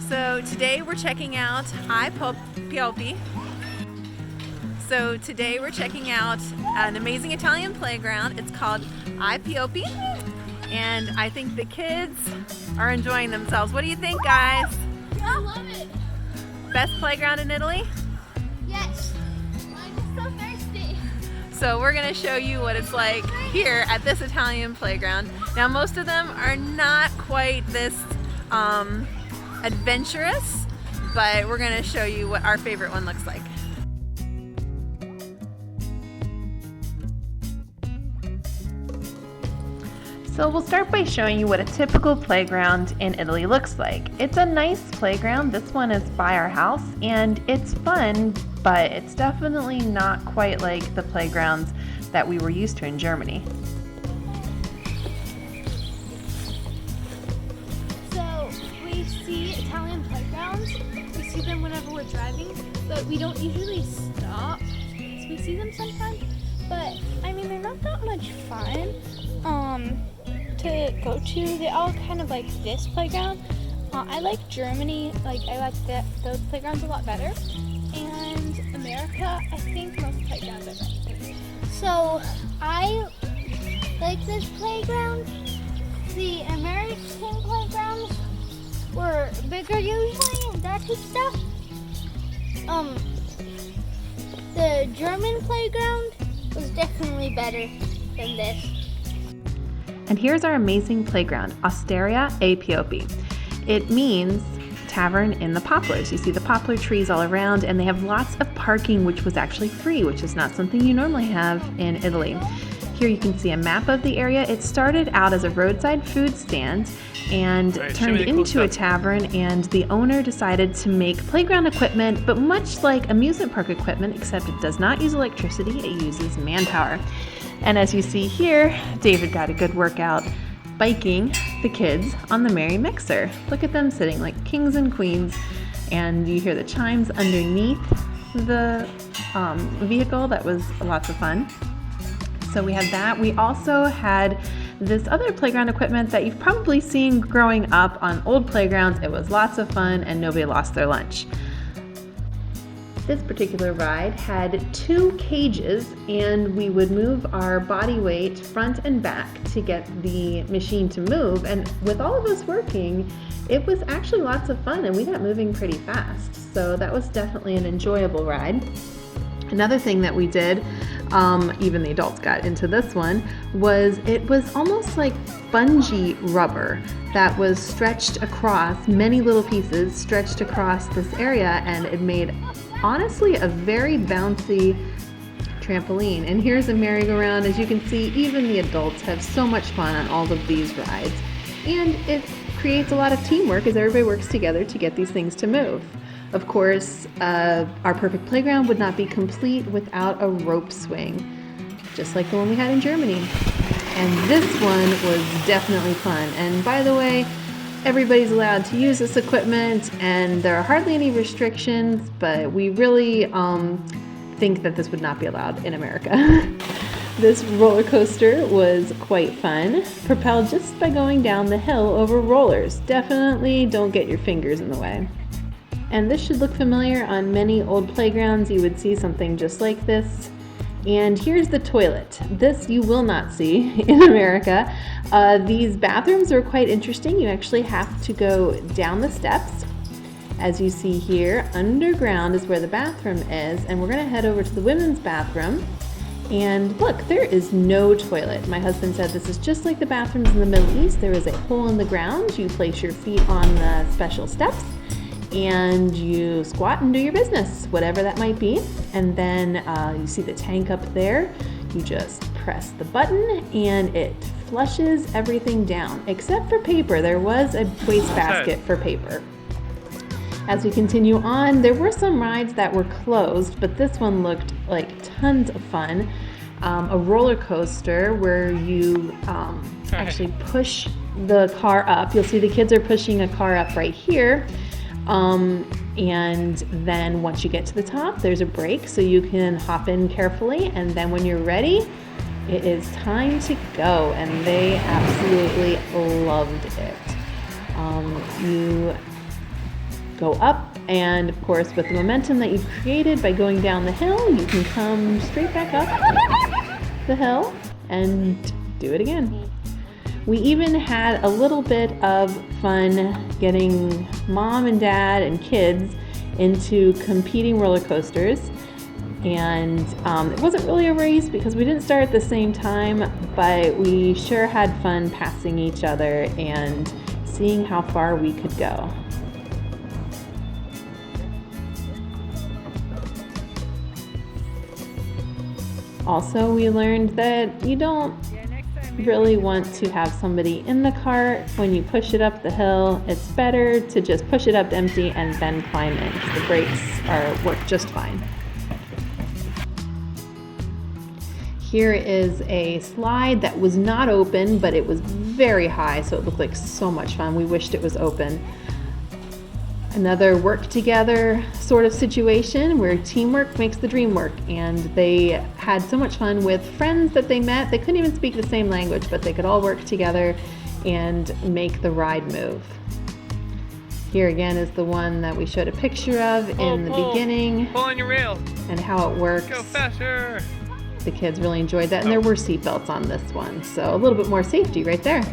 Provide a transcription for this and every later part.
So today we're checking out iPiopi. So today we're checking out an amazing Italian playground. It's called iPiopi, and I think the kids are enjoying themselves. What do you think, guys? I love it. Best playground in Italy? Yes. I'm so thirsty. So we're gonna show you what it's like here at this Italian playground. Now most of them are not quite this adventurous, but we're gonna show you what our favorite one looks like. So we'll start by showing you what a typical playground in Italy looks like. It's a nice playground. This one is by our house and it's fun, but it's definitely not quite like the playgrounds that we were used to in Germany. So we see Italian playgrounds. We see them whenever we're driving, but we don't usually stop. So we see them sometimes, but I mean they're not that much fun to go to. They're all kind of like this playground. I like Germany, like I like those playgrounds a lot better. And America, I think most playgrounds are better. So I like this playground. The American playgrounds were bigger usually and that type of stuff. The German playground was definitely better than this. And here's our amazing playground, Osteria e Piopi. It means tavern in the poplars. You see the poplar trees all around, and they have lots of parking, which was actually free, which is not something you normally have in Italy. Here you can see a map of the area. It started out as a roadside food stand and turned into a tavern, and the owner decided to make playground equipment, but much like amusement park equipment, except it does not use electricity, it uses manpower. And as you see here, David got a good workout biking the kids on the Merry Mixer. Look at them sitting like kings and queens, and you hear the chimes underneath the vehicle. That was lots of fun. So we had that. We also had this other playground equipment that you've probably seen growing up on old playgrounds. It was lots of fun and nobody lost their lunch. This particular ride had 2 cages, and we would move our body weight front and back to get the machine to move. And with all of us working, it was actually lots of fun and we got moving pretty fast. So that was definitely an enjoyable ride. Another thing that we did, even the adults got into this one, was it was almost like bungee rubber that was stretched across, many little pieces stretched across this area, and it made honestly a very bouncy trampoline. And here's a merry-go-round. As you can see, even the adults have so much fun on all of these rides, and it creates a lot of teamwork as everybody works together to get these things to move. Of course, our perfect playground would not be complete without a rope swing, just like the one we had in Germany. And this one was definitely fun. And by the way, everybody's allowed to use this equipment, and there are hardly any restrictions, but we really think that this would not be allowed in America. This roller coaster was quite fun, propelled just by going down the hill over rollers. Definitely don't get your fingers in the way. And this should look familiar on many old playgrounds. You would see something just like this. And here's the toilet. This you will not see in America. These bathrooms are quite interesting. You actually have to go down the steps. As you see here, underground is where the bathroom is, and we're gonna head over to the women's bathroom. And look, there is no toilet. My husband said this is just like the bathrooms in the Middle East. There is a hole in the ground. You place your feet on the special steps, and you squat and do your business, whatever that might be. And then you see the tank up there. You just press the button and it flushes everything down, except for paper. There was a wastebasket for paper. As we continue on, there were some rides that were closed, but this one looked like tons of fun. A roller coaster where you actually push the car up. You'll see the kids are pushing a car up right here. And then once you get to the top, there's a break so you can hop in carefully, and then when you're ready, it is time to go, and they absolutely loved it. You go up, and of course with the momentum that you've created by going down the hill, you can come straight back up the hill and do it again. We even had a little bit of fun getting mom and dad and kids into competing roller coasters. And it wasn't really a race because we didn't start at the same time, but we sure had fun passing each other and seeing how far we could go. Also, we learned that you don't really want to have somebody in the cart when you push it up the hill. It's better to just push it up empty and then climb in. The brakes work just fine. Here is a slide that was not open, but it was very high, so it looked like so much fun. We wished it was open. Another work together sort of situation where teamwork makes the dream work, and they had so much fun with friends that they met. They couldn't even speak the same language, but they could all work together and make the ride move. Here again is the one that we showed a picture of in the beginning. Pull on your rail. And how it works. Go faster. The kids really enjoyed that, and there were seatbelts on this one, so a little bit more safety right there.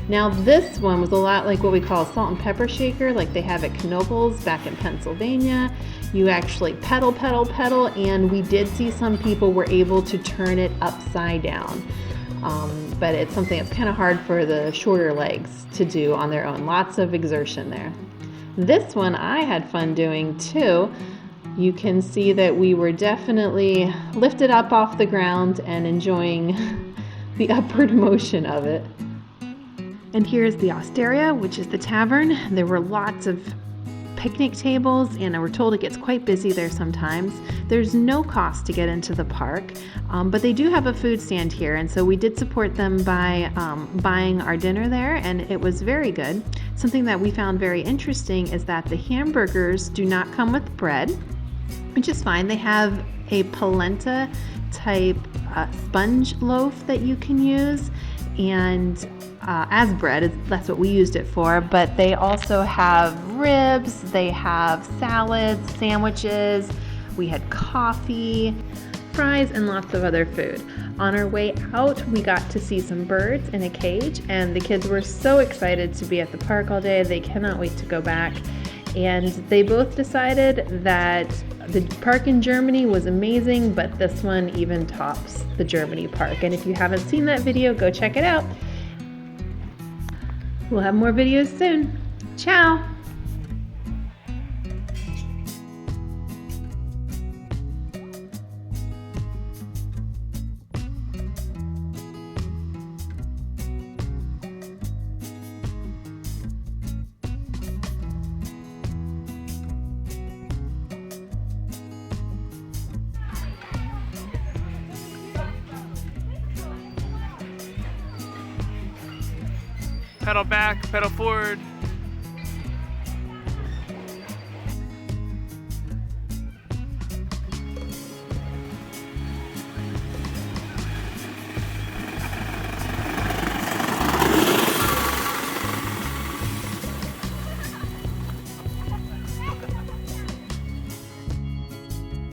Now this one was a lot like what we call a salt and pepper shaker, like they have at Knoebels back in Pennsylvania. You actually pedal, pedal, pedal, and we did see some people were able to turn it upside down. But it's something that's kind of hard for the shorter legs to do on their own. Lots of exertion there. This one I had fun doing too. You can see that we were definitely lifted up off the ground and enjoying the upward motion of it. And here's the Osteria, which is the tavern. There were lots of picnic tables, and we're told it gets quite busy there sometimes. There's no cost to get into the park, but they do have a food stand here, and so we did support them by buying our dinner there, and it was very good. Something that we found very interesting is that the hamburgers do not come with bread, which is fine. They have a polenta type sponge loaf that you can use, and as bread, that's what we used it for, but they also have ribs, they have salads, sandwiches, we had coffee, fries, and lots of other food. On our way out, we got to see some birds in a cage, and the kids were so excited to be at the park all day. They cannot wait to go back. And they both decided that the park in Germany was amazing, but this one even tops the Germany park. And if you haven't seen that video, go check it out. We'll have more videos soon. Ciao! Pedal back, pedal forward.